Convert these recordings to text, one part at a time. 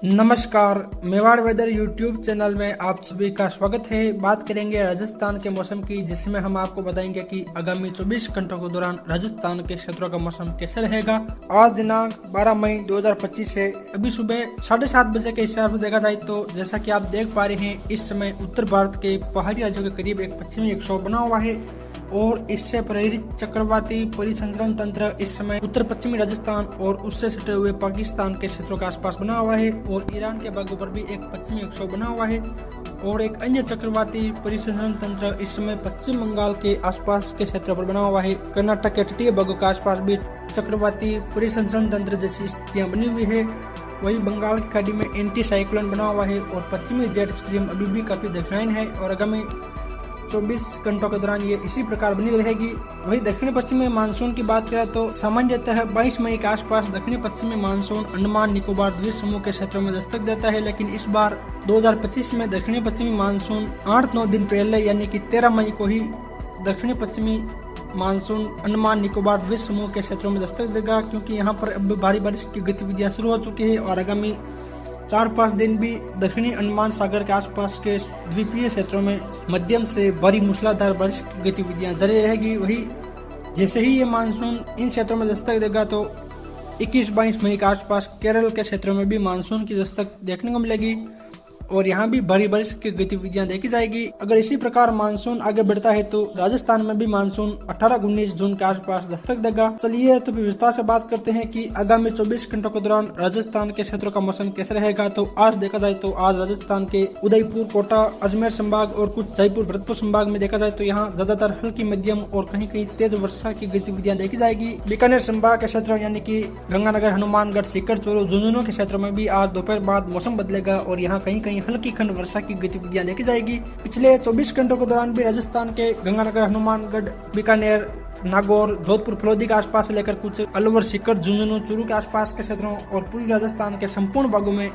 नमस्कार, Mewar weather YouTube channel में आप सभी का स्वागत है। बात करेंगे राजस्थान के मौसम की, जिसमें हम आपको बताएंगे कि आगामी 24 घंटों के दौरान राजस्थान के क्षेत्रों का मौसम कैसे रहेगा। आज दिनांक 12 मई 2025 है। अभी सुबह 7:30 बजे के हिसाब से देखा जाए तो जैसा कि आप देख पा रहे हैं, इस समय उत्तर भारत के पहाड़ी राज्यों के करीब एक पश्चिमी विक्षोभ बना हुआ है और इससे प्रेरित चक्रवाती परिसंचरण तंत्र इस समय उत्तर पश्चिमी राजस्थान और उससे सटे हुए पाकिस्तान के क्षेत्रों के आसपास बना हुआ है और ईरान के भागों पर भी एक पश्चिमी विक्षोभ बना हुआ है और एक अन्य चक्रवाती परिसंचरण तंत्र इस समय पश्चिम बंगाल के आसपास के क्षेत्र पर बना हुआ है। कर्नाटक के तटीय भागों के आसपास भी चक्रवाती परिसंचरण तंत्र जैसी स्थितियां बनी हुई है। वही बंगाल की खाड़ी में एंटी साइक्लोन बना हुआ है और पश्चिमी जेट स्ट्रीम अभी भी काफी दक्षिणायन है और आगामी 24 घंटों के दौरान ये इसी प्रकार बनी रहेगी। वही दक्षिण पश्चिमी मानसून की बात करें तो सामान्यतः 22 मई के आसपास दक्षिण पश्चिमी मानसून अंडमान निकोबार द्वीप समूह के क्षेत्रों में दस्तक देता है, लेकिन इस बार 2025 में दक्षिणी पश्चिमी मानसून 8-9 दिन पहले यानी कि 13 मई को ही दक्षिणी पश्चिमी मानसून अंडमान निकोबार द्वीप समूह के क्षेत्रों में दस्तक देगा, क्योंकि यहाँ पर अब भारी बारिश की गतिविधियां शुरू हो चुकी है और आगामी 4-5 दिन भी दक्षिणी अंडमान सागर के आसपास के द्वीपीय क्षेत्रों में मध्यम से भारी मूसलाधार बारिश की गतिविधियां जारी रहेगी। वही जैसे ही ये मानसून इन क्षेत्रों में दस्तक देगा तो 21-22 मई के आसपास केरल के क्षेत्रों में भी मानसून की दस्तक देखने को मिलेगी और यहाँ भी भारी बारिश की गतिविधियां देखी जाएगी। अगर इसी प्रकार मानसून आगे बढ़ता है तो राजस्थान में भी मानसून 18-19 जून के आसपास दस्तक देगा। चलिए तो विस्तार से बात करते हैं कि आगामी 24 घंटों के दौरान राजस्थान के क्षेत्रों का मौसम कैसे रहेगा। तो आज देखा जाए तो आज राजस्थान के उदयपुर, कोटा, अजमेर संभाग और कुछ जयपुर, भरतपुर संभाग में देखा जाए तो यहाँ ज्यादातर हल्की, मध्यम और कहीं कहीं तेज वर्षा की गतिविधियां देखी जाएगी। बीकानेर संभाग के क्षेत्रों यानी कि गंगानगर, हनुमानगढ़, सीकर, चूरू, झुंझुनू के क्षेत्रों में भी आज दोपहर बाद मौसम बदलेगा और यहाँ कहीं कहीं हल्की खंड वर्षा की गतिविधियां देखी जाएगी। पिछले 24 घंटों के दौरान भी राजस्थान के गंगानगर, हनुमानगढ़, बीकानेर, नागौर, जोधपुर, फलोदी के आसपास से लेकर कुछ अलवर, सीकर, झुंझुनू, चूरू के आसपास के क्षेत्रों और पूर्वी राजस्थान के संपूर्ण भागों में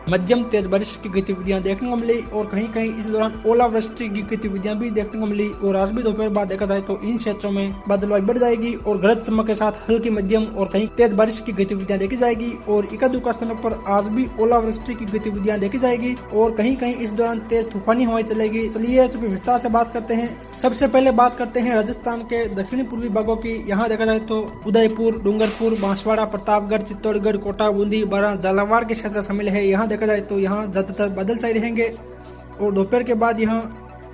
मध्यम तेज बारिश की गतिविधियां देखने को मिली और कहीं कहीं इस दौरान ओलावृष्टि की गतिविधियां भी देखने को मिली और आज भी दोपहर बाद देखा जाए तो इन क्षेत्रों में बादलवाई बढ़ जाएगी और गरज चमक के साथ हल्की, मध्यम और कहीं तेज बारिश की गतिविधियां देखी जाएगी और एकाध स्थानों पर आज भी ओलावृष्टि की गतिविधियां देखी जाएगी और कहीं कहीं इस दौरान तेज तूफानी हवाएं चलेगी। चलिए विस्तार से बात करते हैं। सबसे पहले बात करते हैं राजस्थान के दक्षिणी पूर्वी भागों की। यहाँ देखा जाए तो उदयपुर, डूंगरपुर, बांसवाड़ा, प्रतापगढ़, चित्तौड़गढ़, कोटा, बूंदी, बारां, झालावाड़ के क्षेत्र शामिल है। यहाँ देखा जाए तो यहाँ ज्यादातर बादल छाए रहेंगे और दोपहर के बाद यहाँ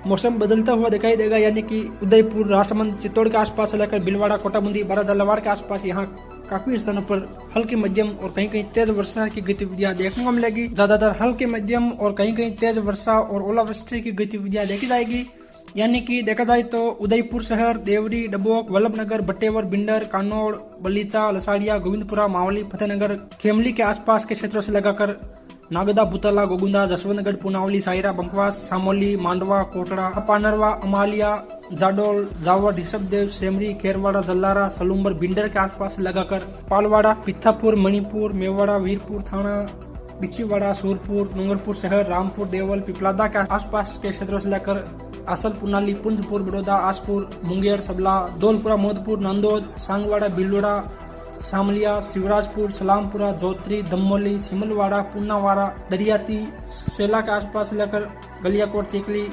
मौसम बदलता हुआ दिखाई देगा, यानी कि उदयपुर, राजसमंद, चित्तौड़ के आसपास से लेकर भीलवाड़ा, कोटा, बूंदी, बारां, झालावाड़ के आसपास यहाँ काफी स्थानों पर हल्की, मध्यम और कहीं कहीं तेज वर्षा की गतिविधियां देखने को मिलेगी। ज्यादातर हल्की, मध्यम और कहीं कहीं तेज वर्षा और ओलावृष्टि की गतिविधियां देखी जाएगी। यानी कि देखा जाए तो उदयपुर शहर, देवरी, डबोक, वल्लभनगर, बटेवर, बिंडर, कानौड़, बलीचा, लसाड़िया, गोविंदपुरा, मावली, फतेहनगर, खेमली के आसपास के क्षेत्रों से लगाकर नागदा, बुतला, गोगुंदा, जसवंतगढ़, पुनावली, सायरा, बंकवास, सामोली, मांडवा, कोटड़ा, अपानरवा, अमालिया, जाडोल, जावड़, ऋषभदेव, सेमरी, खेरवाड़ा, जल्लारा, सलूम्बर, बिंडर के आसपास लगाकर पालवाड़ा, पिथापुर, मणिपुर, मेवाड़ा, वीरपुर, थाना, बिछीवाड़ा, सूरपुर, डूंगरपुर शहर, रामपुर, देवल, पिपलादा के आसपास के क्षेत्रों से लेकर असल, पुनाली, पुंजपुर, बड़ौदा, आसपुर, मुंगेर, सबला, धौलपुरा, मोदपुर, नांदोद, सांगवाड़ा, बिलोड़ा, सामलिया, शिवराजपुर, सलामपुरा, जोत्री, दमोली, सिमलवाड़ा, पूनावाड़ा, दरियाती, सेला के आसपास लेकर गलियाकोट, चिकली,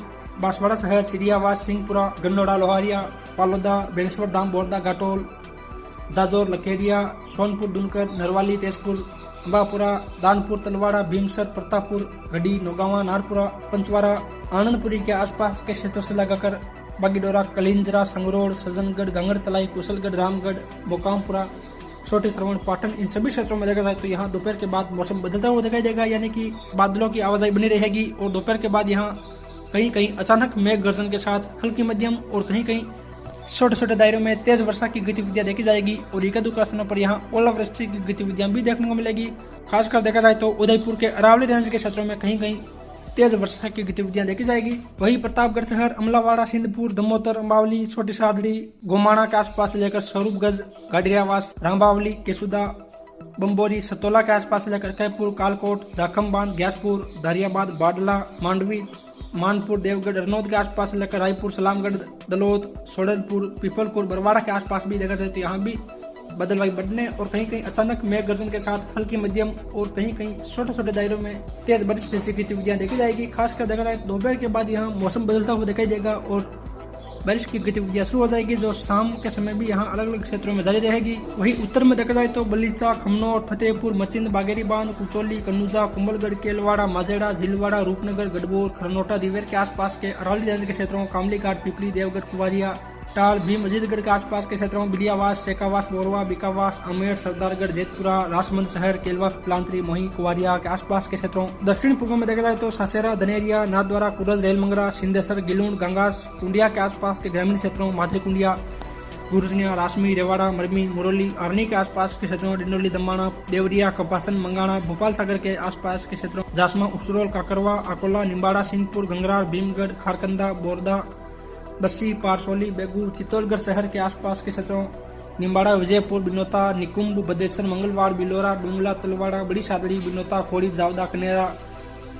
बांसवाड़ा शहर, चिड़ियावास, सिंहपुरा, गन्नौड़ा, लोहारिया, पालोदा, बेड़ेश्वर धाम, बोरदा, घाटोल, जाजोर, लखेरिया, सोनपुर, दुनकर, नरवाली, तेजपुर, अंबापुरा, दानपुर, तलवाड़ा, भीमसर, प्रतापपुर, गढ़ी, नौगावा, नारपुरा, पंचवाड़ा, आनंदपुरी के आसपास के क्षेत्रों से लगाकर बागीडोरा, कलिंजरा, संगरोड, सजनगढ़, गंगरतलाई, कुशलगढ़, रामगढ़, बोकामपुरा, छोटे श्रवण, पाटन, इन सभी क्षेत्रों में देखा जाए तो यहाँ दोपहर के बाद मौसम बदलता हुआ दिखाई देगा, यानी कि बादलों की आवाजाही बनी रहेगी और दोपहर के बाद यहाँ कहीं कहीं अचानक मेघ गर्जन के साथ हल्की, मध्यम और कहीं कहीं छोटे छोटे दायरों में तेज वर्षा की गतिविधियां देखी जाएगी और एकाध स्थानों पर यहाँ ओलावृष्टि की गतिविधियां भी देखने को मिलेगी। खासकर देखा जाए तो उदयपुर के अरावली रेंज के क्षेत्रों में कहीं कहीं तेज वर्षा की गतिविधियां देखी जाएगी। वही प्रतापगढ़ शहर, अमलावाड़ा, सिंधपुर, दमोतर, अम्बावली, छोटी सादड़ी, गोमाणा के आसपास से लेकर स्वरूपगंज, गाडरियावास, रामबावली, केसुदा, बम्बोरी, सतोला के आसपास से लेकर कैपुर, कालकोट, जाखमबांध, ग्यासपुर, दारियाबाद, बाडला, मांडवी, मानपुर, देवगढ़, रनौद के आसपास से लेकर रायपुर, सलामगढ़, दलोद, सोडलपुर, पीपलपुर, बरवाड़ा के आसपास भी देखा जाए तो यहाँ भी बदलवाई बढ़ने और कहीं कहीं अचानक मेघ गर्जन के साथ हल्की मध्यम और कहीं कहीं छोटे छोटे दायरों में तेज बारिश जैसी गतिविधियां देखी जाएगी। खासकर देखा जाए दोपहर के बाद यहाँ मौसम बदलता हुआ दिखाई देगा और बारिश की गतिविधियां शुरू हो जाएगी, जो शाम के समय भी यहाँ अलग अलग क्षेत्रों में जारी रहेगी। वहीं उत्तर में देखा जाए तो बलीचा, खमनौर, फतेहपुर, मचिंद, बागेरी बांध, कुचौली, कन्नूजा, कुंभलगढ़, केलवाड़ा, माजेड़ा, झीलवाड़ा, रूपनगर, गढ़बोर, खरनोटा, दिवेर के आसपास के अरावली रेंज के क्षेत्रों, कामली घाट, पिपली, देवगढ़, कुवारिया, टाल, भीम, अजीतगढ़ के आसपास के क्षेत्रों, बिलियावास, शेखावास, बोरवा, बिकावास, अमेर, सरदारगढ़, जेतपुरा, राजमंद शहर, केलवा, पिपलांतरी, मोही, कुवारिया के आसपास के क्षेत्रों। दक्षिण पूर्व में देखा जाए तो सासेरा, धनेरिया, नाथद्वारा, कुरल, रेलमंगरा, सिंधेसर, गिलून, गंगास, कुंडिया के आसपास के ग्रामीण क्षेत्रों, माधरी कुंडिया, गुरजनिया, रासमी, रेवाड़ा, मरमी, मुरौली, अरनी के आसपास के क्षेत्रों, डिंडोली, दम्माना, देवरिया, कपासन, मंगाना, भोपाल सागर के आसपास के क्षेत्रों, जासमा, उसरोल, काकरवा, अकोला, निम्बाड़ा, सिंहपुर, गंगरार, भीमगढ़, खारकंदा, बोरदा, बस्सी, पारसोली, बेगू, चित्तौड़गढ़ शहर के आसपास के क्षेत्रों, निम्बाड़ा, विजयपुर, बिनोता, निकुंभ, बदेसर, मंगलवार, बिलोरा, डुंगला, तलवाड़ा, बड़ी सादड़ी, बिनोता, खोड़ी, जावदा, कनेरा,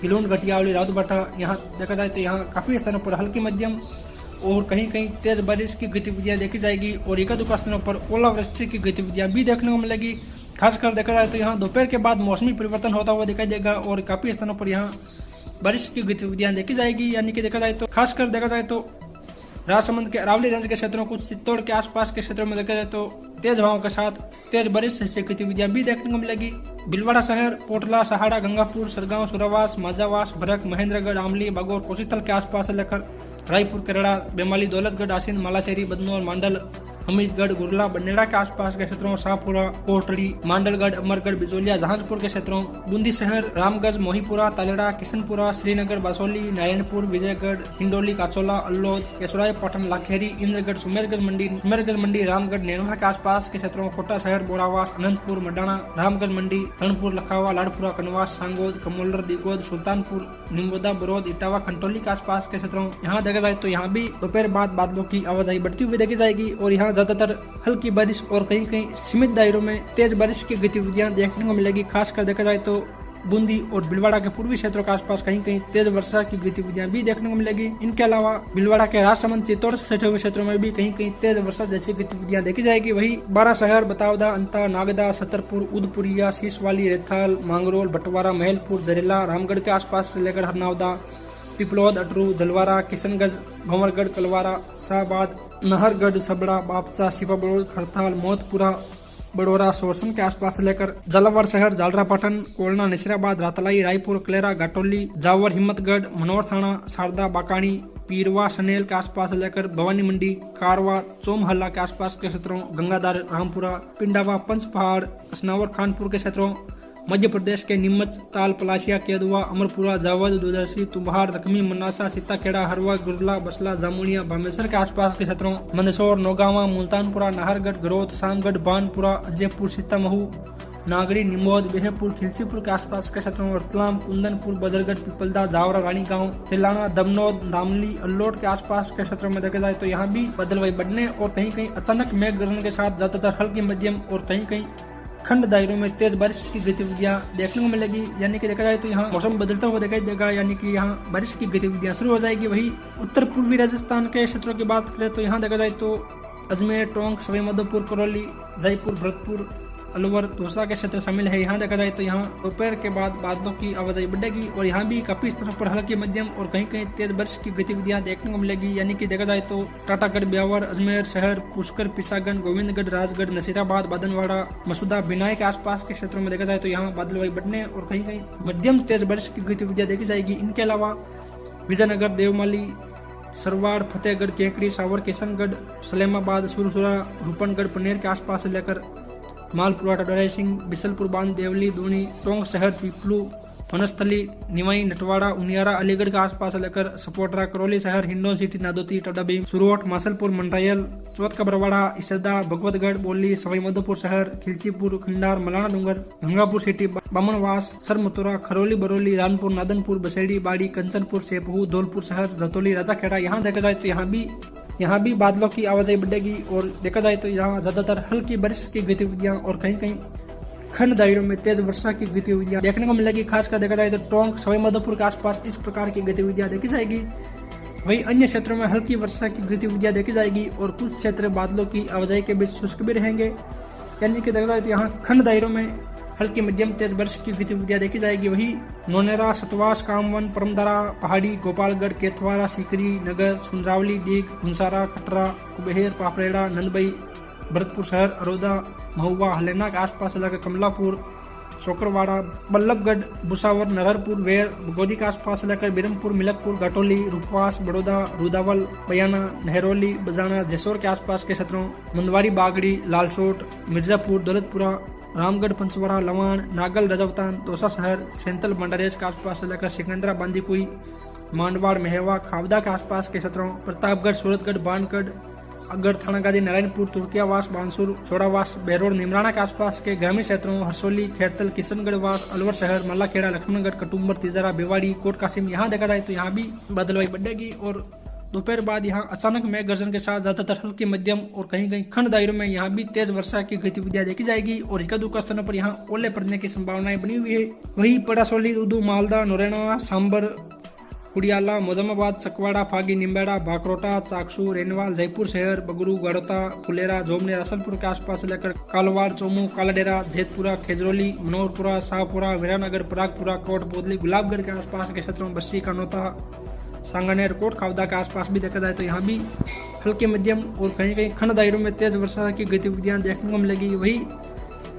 गिलोन, घटियावली, राउतबाटा। यहाँ देखा जाए तो यहाँ काफी स्थानों पर हल्की मध्यम और कहीं कहीं तेज बारिश की गतिविधियां देखी जाएगी और एक दो स्थानों पर ओलावृष्टि की गतिविधियां भी देखने को मिलेगी। खासकर देखा जाए तो यहाँ दोपहर के बाद मौसमी परिवर्तन होता हुआ दिखाई देगा और काफी स्थानों पर यहाँ बारिश की गतिविधियां देखी जाएगी। यानी कि देखा जाए तो खासकर देखा जाए तो राजसमंद के अरावली रेंज के क्षेत्रों, कुछ चित्तौड़ के आसपास के क्षेत्रों में देखा जाए तो तेज हवाओं के साथ तेज बारिश जैसी गतिविधियां भी देखने को मिलेगी। भीलवाड़ा शहर, पोटला, सहाड़ा, गंगापुर, सरगांव, सुरावास, माजावास, भरक, महेंद्रगढ़, आमली, बागोर, कोसीतल के आसपास से लेकर रायपुर, केरड़ा, बेमाली, दौलतगढ़, आसीन, मालाशेरी, बदनौर, मांडल, हमीदगढ़, गुरला, बनेड़ा के आसपास के क्षेत्रों, शाहपुरा, कोटड़ी, मांडलगढ़, अमरगढ़, बिजोलिया, जहांजपुर के क्षेत्रों, बूंदी शहर, रामगंज, मोहीपुरा, तालेड़ा, किशनपुरा, श्रीनगर, बासोली, नारायणपुर, विजयगढ़, हिंडोली, काचोला, अल्लोद, केसराय, पटन, लाखेरी, इंद्रगढ़, सुमेरगंज मंडी, रामगढ़, नैनवा के आसपास के क्षेत्रों, कोटा शहर, बोरावास, अनंतपुर, मडाना, रामगंज मंडी, रणपुर, लखावा, लाड़पुरा, कनवास, सांगोद, कमोलर, दिगोद, सुल्तानपुर, निम्बोदा, बरोद, इटावा, खंटोली के आसपास के क्षेत्रों। यहाँ देखा जाए तो यहाँ भी दोपहर बाद बादलों की आवाजाही बढ़ती हुई देखी जाएगी और यहाँ ज्यादातर हल्की बारिश और कहीं कहीं सीमित दायरों में तेज बारिश की गतिविधियां देखने को मिलेगी। खासकर देखा जाए तो बूंदी और भीलवाड़ा के पूर्वी क्षेत्रों के आसपास कहीं कहीं तेज वर्षा की गतिविधियां भी देखने को मिलेगी। इनके अलावा भीलवाड़ा के राजसमंद, चित्तौड़ से सटे हुए क्षेत्रों में भी कहीं कहीं तेज वर्षा जैसी गतिविधियां देखी जाएगी। वही 12 शहर, बतावदा, अंता, नागदा, छतरपुर, उदपुरिया, शीशवाली, रेथाल, मांगरोल, बटवारा, महलपुर, जरेला, रामगढ़ के आसपास से लेकर हरनावदा, पिपलोद, अटरू, जलवारा, किशनगंज, भंवरगढ़, कलवारा, शाहबाद, नहरगढ़, सबड़ा, बापचा, सिपाबड़ोद, खरताल, मोहतपुरा, बड़ोरा, सोरसन के आसपास से लेकर झालावाड़ शहर, जालरापाटन, कोलना, नसीराबाद, रातलाई, रायपुर, कलेरा, घाटोली, जावर, हिम्मतगढ़, मनोहर थाना, शारदा, बाकानी, पीरवा, सनेल के आसपास से लेकर भवानी मंडी, कारवा, चोमहल्ला के आसपास के क्षेत्रों, गंगाधार, रामपुरा, पिंडावा, पंचपहाड़, असनावर, खानपुर के क्षेत्रों, मध्य प्रदेश के नीमच, ताल, पलाशिया, केदुआ, अमरपुरा, जावद, दुदर्शी, तुम्हार, रकमी, मनासा, सीताखेड़ा, हरवा, गुरला, बसला, जामुनिया, बामेश्वर के आसपास के क्षेत्रों, मंदसौर, नौगावा, मुल्तानपुरा, नाहरगढ़, गरोद, शामगढ़, बानपुरा, अजयपुर, सीतामहू, नागरी, निमोद, बेहपुर, खिलचीपुर के आसपास के क्षेत्रों, रतलाम, कुंदनपुर, बजरगढ़, पिपलदा, जावरा, रानीगांव, तिलाना, दमनौद, दामली, अल्लोट के आसपास के क्षेत्रों में देखा जाए तो यहाँ भी बदलवाई बढ़ने और कहीं कहीं अचानक मेघ गर्जन के साथ ज्यादातर हल्की मध्यम और कहीं कहीं खंड दायरों में तेज बारिश की गतिविधियां देखने को मिलेगी। यानी कि देखा जाए तो यहाँ मौसम बदलता हुआ दिखाई देगा, यानी कि यहाँ बारिश की गतिविधियां शुरू हो जाएगी। वही उत्तर पूर्वी राजस्थान के क्षेत्रों की बात करें तो यहाँ देखा जाए तो अजमेर, टोंक, सवाईमाधोपुर, करौली, जयपुर, भरतपुर, अलवर, दौसा के क्षेत्र शामिल है। यहाँ देखा जाए तो यहाँ दोपहर के बाद बादलों की आवाजाही बढ़ेगी और यहाँ भी काफी स्थानों पर हल्की मध्यम और कहीं कहीं तेज बारिश की गतिविधियां देखने को मिलेगी। यानी कि देखा जाए तो टाटागढ़, ब्यावर, अजमेर शहर, पुष्कर, पिसागन, गोविंदगढ़, राजगढ़, नसीराबाद, बादनवाड़ा, मसूदा, बिनाई के आसपास के क्षेत्रों में देखा जाए तो यहाँ बादलवाई बढ़ने और कहीं कहीं मध्यम तेज बारिश की गतिविधियां देखी जाएगी। इनके अलावा विजयनगर, देवमाली, सरवाड़, फतेहगढ़, केकड़ी, सावर, किशनगढ़, सलेमाबाद, सुरसुरा, रूपनगढ़, पनेर के आसपास से लेकर मालपुरा, टडोरा सिंह, बिसलपुर बांध, देवली, दूनी, टोंक शहर, पीपलू, वनस्थली, निवाई, नटवाड़ा, उनियारा, अलीगढ़ के आसपास से लेकर सपोटरा, करौली शहर, हिंडोन सिटी, नादोती, टडाबीम, सुरोट, मासलपुर, मंडरायल, चौथ का बरवाड़ा, इसरदा, भगवतगढ़, बोली, सवाईमाधोपुर शहर, खिलचीपुर, खंडार, मलाना डूंगर, गंगापुर सिटी, बामनवास, सरमथुरा, खरौली, बरौली, रानपुर, नादनपुर, बसेड़ी, बाड़ी, कंचनपुर, सेपहू, धौलपुर शहर, जतौली, राजाखेड़ा। यहाँ देखा जाए तो यहाँ भी बादलों की आवाजाही बढ़ेगी और देखा जाए तो यहाँ ज्यादातर हल्की बारिश की गतिविधियां और कहीं कहीं खंड दायरों में तेज वर्षा की गतिविधियां देखने को मिलेगी। खासकर देखा जाए तो टोंक, सवाईमाधोपुर के आसपास इस प्रकार की गतिविधियां देखी जाएगी। वहीं अन्य क्षेत्रों में हल्की वर्षा की गतिविधियां देखी जाएगी और कुछ क्षेत्र बादलों की आवाजाही के बीच शुष्क भी रहेंगे। यानी कि देखा जाए तो यहाँ खंड दायरों में हल्की मध्यम तेज बारिश की गतिविधियां देखी जाएगी। वही नौनेरा, सतवास, कामवन, परमदारा, पहाड़ी, गोपालगढ़, केथवारा, सीकरी, नगर, सुंदरावली, डीग, घुंसारा, कटरा, कुबेर, पापरेड़ा, नंदबई, भरतपुर शहर, अरोदा, महुआ, हलेना के आसपास इलाके, कमलापुर, चोकरवाड़ा, बल्लभगढ़, बुसावर, नरहरपुर, वेर, गोदी के आसपास इलाके, बिरमपुर, मिलकपुर, घाटोली, रूपवास, बड़ौदा, रुदावल, बयाना, नहरोली, बजाना, जैसोर के आसपास के क्षेत्रों, मुंदवारी, बागड़ी, लालसोट, मिर्जापुर, दौलतपुरा, रामगढ़, पंचवरा, लवाण, नागल, रजवतान, दौसा शहर, सेंतल, मंडरेज के आसपास इलाका, सिकंदरा, बांदीकुई, मांडवाड़, मेहवा, खावदा के आसपास के क्षेत्रों, प्रतापगढ़, सूरतगढ़, बानगढ़, अगर, थानागाजी, नारायणपुर, तुर्कियावास, बांसुर, चौड़ावास, बहरोड, निमराना के आसपास के ग्रामीण क्षेत्रों, हरसोली, खेरतल, किशनगढ़वास, अलवर शहर, मल्लाखेड़ा, लक्ष्मणगढ़, कटुम्बर, तिजारा, बेवाड़ी, कोट कासिम, यहाँ देखा जाए तो यहाँ भी बादलवाई बढ़ेगी और दोपहर बाद यहाँ अचानक मेघ गर्जन के साथ ज्यादातर हल्की मध्यम और कहीं कहीं खंड दायरों में यहाँ भी तेज वर्षा की गतिविधियां देखी जाएगी और एक दो स्थानों पर यहाँ ओले पड़ने की संभावनाएं बनी हुई है। वही पड़ासोली, उदू, मालदा, नौरेना, सांबर, कुड़ियाला, मोजमाबाद, चकवाड़ा, फागी, निम्बेड़ा, भाकरोटा, चाकसू, रेनवाल, जयपुर शहर, बगरू, गड़ोता, फुलेरा, जोमने, रसलपुर के आसपास लेकर कालवाड़, चोमू, कालाडेरा, जेतपुरा, खेजरोली, मनोहरपुरा, शाहपुरा, वीरानगर, परागपुरा, कोट बोदली, गुलाबगढ़ के आसपास के क्षेत्रों, बस्सी, कानोता, सांगनेर, कोट खावदा के आसपास भी देखा जाए तो यहाँ भी हल्के मध्यम और कहीं कहीं खंड दायरों में तेज वर्षा की गतिविधियां देखने को मिलेगी। वही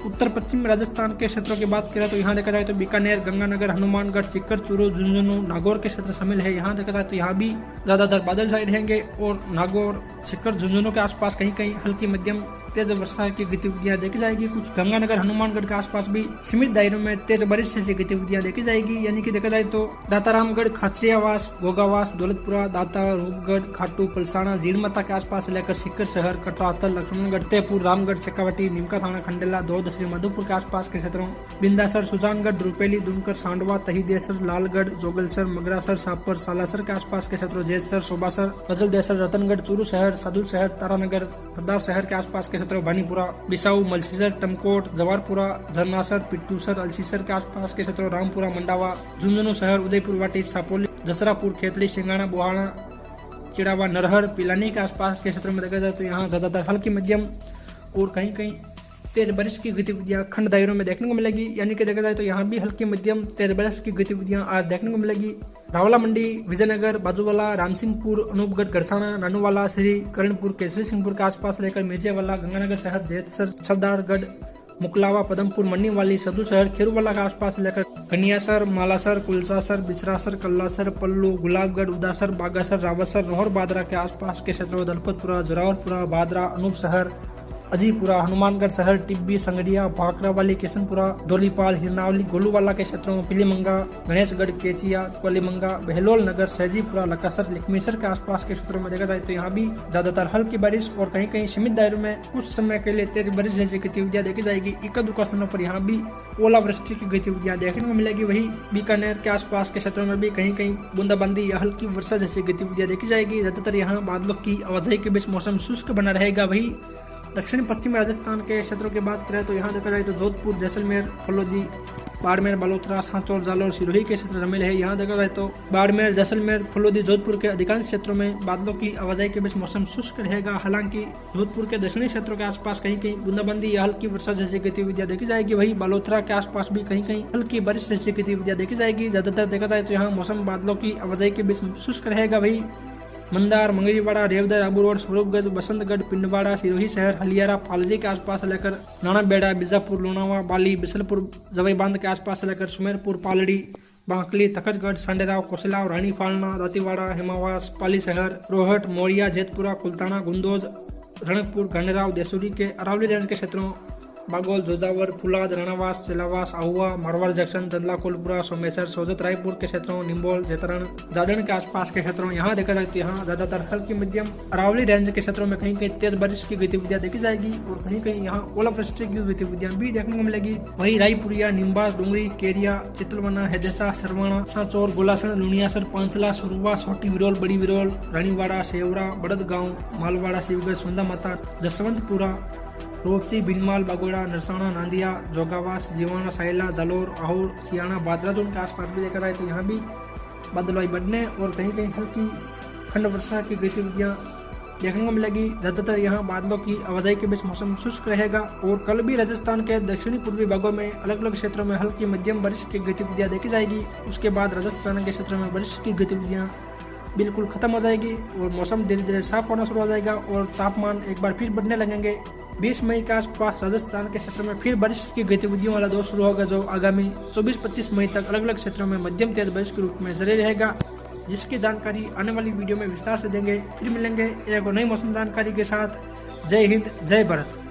उत्तर पश्चिम राजस्थान के क्षेत्रों की बात करें तो यहाँ देखा जाए तो बीकानेर, गंगानगर, हनुमानगढ़, सीकर, चूरू, झुंझुनू, नागौर के क्षेत्र शामिल है। यहाँ देखा जाए तो यहाँ भी ज्यादातर बादल छाए रहेंगे और नागौर, सीकर, झुंझुनू के आसपास कहीं कहीं हल्की मध्यम तेज वर्षा की गतिविधियां देखी जाएगी। कुछ गंगानगर, हनुमानगढ़ के आसपास भी सीमित दायरों में तेज बारिश जैसी गतिविधियां देखी जाएगी। यानी कि देखा जाए तो दातारामगढ़, खसरियावास, गोगावास, दौलतपुरा, दाता, रूपगढ़, खाटू, पलसाना, झीलमाता के आसपास लेकर सीकर शहर, कटरातल, लक्ष्मणगढ़, तेपुर, रामगढ़, शेखावटी, नीमका थाना, खंडेला, दौद, श्री मधुपुर के आसपास के क्षेत्रों, बिंदासर, सुजानगढ़, रूपेली, दुनकर, सांडवा, तहीदेसर, लालगढ़, जोगलसर, मगरासर, सापर, सालासर के आसपास के क्षेत्रों, जैसर, सोबासर, रजलदेसर, रतनगढ़, चूरू शहर, सदुल शहर, तारानगर, सरदार शहर के आसपास के क्षेत्रों, बानीपुरा, बिसाऊ, मलसीसर, टमकोट, जवारपुरा, झरनासर, पिट्टूसर, अलसीसर के आसपास के क्षेत्रों, रामपुरा, मंडावा, झुंझुनू शहर, उदयपुर वाटी, सापोली, जसरापुर, खेतली, सिंगाना, बुहाना, चिड़ावा, नरहर, पिलानी के आसपास के क्षेत्रों में देखा जाए तो यहाँ ज्यादातर हल्की मध्यम और कहीं कहीं तेज बारिश की गतिविधियां खंड दायरों में देखने को मिलेगी। यानी कि देखा जाए तो यहाँ भी हल्की मध्यम तेज बारिश की गतिविधियां आज देखने को मिलेगी। रावला मंडी, विजयनगर, बाजूवाला, रामसिंहपुर, अनूपगढ़, गरसाना, नानूवाला, श्री करणपुर, केसरी सिंहपुर के आसपास लेकर मिर्जेवाला, गंगानगर शहर, जैतसर, सरदारगढ़, मुकलावा, पदमपुर, मन्नीवाली, सदू शहर, खेरूवाला के आसपास लेकर कनियासर, मालासर, कुलसासर, बिचरासर, कल्लासर, पल्लू, गुलाबगढ़, उदासर, बागासर, रावसर, रोहर, बादरा के आसपास के क्षेत्रों, दलपतपुरा, जोरावरपुरा, बादरा, अनूप शहर, अजीपुरा, हनुमानगढ़ शहर, टिब्बी, संगरिया, भाकरावाली, किशनपुरा, डोलीपाल, हिरनावली, गोलूवाला के क्षेत्रों, पिलीमंगा, गणेशगढ़, केचिया, कोलीमंगा, बहलोल नगर, सहजीपुरा, लकासर, लिकमीसर के आसपास के क्षेत्रों में देखा जाए तो यहाँ भी ज्यादातर हल्की बारिश और कहीं कहीं सीमित दायरों में कुछ समय के लिए तेज बारिश जैसी गतिविधियां देखी जाएगी। इक्का दुक्का स्थानों पर यहाँ भी ओलावृष्टि की गतिविधियां देखने को मिलेगी। वही बीकानेर के आसपास के क्षेत्रों में भी कहीं कहीं बूंदाबांदी या हल्की वर्षा जैसी गतिविधियां देखी जाएगी। ज्यादातर यहाँ बादलों की आवाजाही के बीच मौसम शुष्क बना रहेगा। वही दक्षिण पश्चिमी राजस्थान के क्षेत्रों की बात करें तो यहाँ देखा जाए तो जोधपुर, जैसलमेर, फलोदी, बाड़मेर, बालोतरा, सांचौर, जालौर, सिरोही के क्षेत्र शामिल है। यहाँ देखा जाए तो बाड़मेर, जैसलमेर, फलोदी, जोधपुर के अधिकांश क्षेत्रों में बादलों की आवाजाही के बीच मौसम शुष्क रहेगा। हालांकि जोधपुर के दक्षिणी क्षेत्रों के आसपास कहीं कहीं बूंदाबांदी या हल्की वर्षा जैसी गतिविधियां देखी जाएगी। वही बालोतरा के आसपास भी कहीं कहीं हल्की बारिश जैसी गतिविधियां देखी जाएगी। ज्यादातर देखा जाए तो यहाँ मौसम बादलों की आवाजाही के बीच शुष्क रहेगा। वही मंदार, मंगरीवाड़ा, रेवदर, आबू रोड, स्वरूपगढ़, बसंतगढ़, पिंडवाड़ा, सिरोही शहर, हलियारा, पालरी के आसपास लेकर नानाबेड़ा, बीजापुर, लोनावा, बाली, बिसलपुर, जवाई बांध के आसपास लेकर सुमेरपुर, पालड़ी, बांकली, तखतगढ़, सांडेराव, कोसलाव, रानी फालना, दातीवाड़ा, हेमावास, पाली शहर, रोहट, मोरिया, जेतपुरा, कुलताना, गुंदोज, रणकपुर, गंडराव, देसुरी के अरावली रेंज के क्षेत्रों, बागोल, जोजावर, फुलाद, राणावास, सेलावास, आहुआ, मारवाड़ जंक्शन, दंदला, कोलपुरा, सोमेसर, सोजत, रायपुर के क्षेत्रों, निम्बोल, जेतरण, जाडन के आसपास के क्षेत्रों यहाँ देखा जाए तो यहाँ ज्यादातर हल्की मध्यम अरावली रेंज के क्षेत्रों में कहीं कहीं तेज बारिश की गतिविधियां देखी जाएगी और कहीं कहीं यहाँ ओलावृष्टि की गतिविधियां भी देखने को मिलेगी। वही रायपुरिया, निम्बास, डूंगरी, केरिया, चितलवना, हेदेसा, सरवाणा, सांचौर, गोलासन, लुनियासर, पांचला, सुरुवा, छोटी विरोल, बड़ी विरोल, रानीवाड़ा, सेवरा, बड़दगांव, मालवाड़ा, शिवगढ़, सुंदा माता, जसवंतपुरा, रोपसी, बिनमाल, बागोड़ा, नरसाना, नांदिया, जोगावास, जीवाना, साइला, जालोर, आहोर, सियाना, बादरा जोन के आसपास भी देखा जाए तो यहाँ भी बादलवाई बढ़ने और कहीं कहीं हल्की खंड वर्षा की गतिविधियां देखने को मिलेगी। ज्यादातर यहाँ बादलों की आवाजाही के बीच मौसम शुष्क रहेगा और कल भी राजस्थान के दक्षिणी पूर्वी भागों में अलग अलग क्षेत्रों में हल्की मध्यम बारिश की गतिविधियां देखी जाएगी। उसके बाद राजस्थान के क्षेत्रों में बारिश की गतिविधियां बिल्कुल खत्म हो जाएगी और मौसम धीरे धीरे साफ होना शुरू हो जाएगा और तापमान एक बार फिर बढ़ने लगेंगे। 20 मई के आसपास राजस्थान के क्षेत्र में फिर बारिश की गतिविधियों वाला दौर शुरू होगा, जो आगामी 24-25 मई तक अलग अलग क्षेत्रों में मध्यम तेज बारिश के रूप में जारी रहेगा, जिसकी जानकारी आने वाली वीडियो में विस्तार से देंगे। फिर मिलेंगे एक नई मौसम जानकारी के साथ। जय हिंद, जय भारत।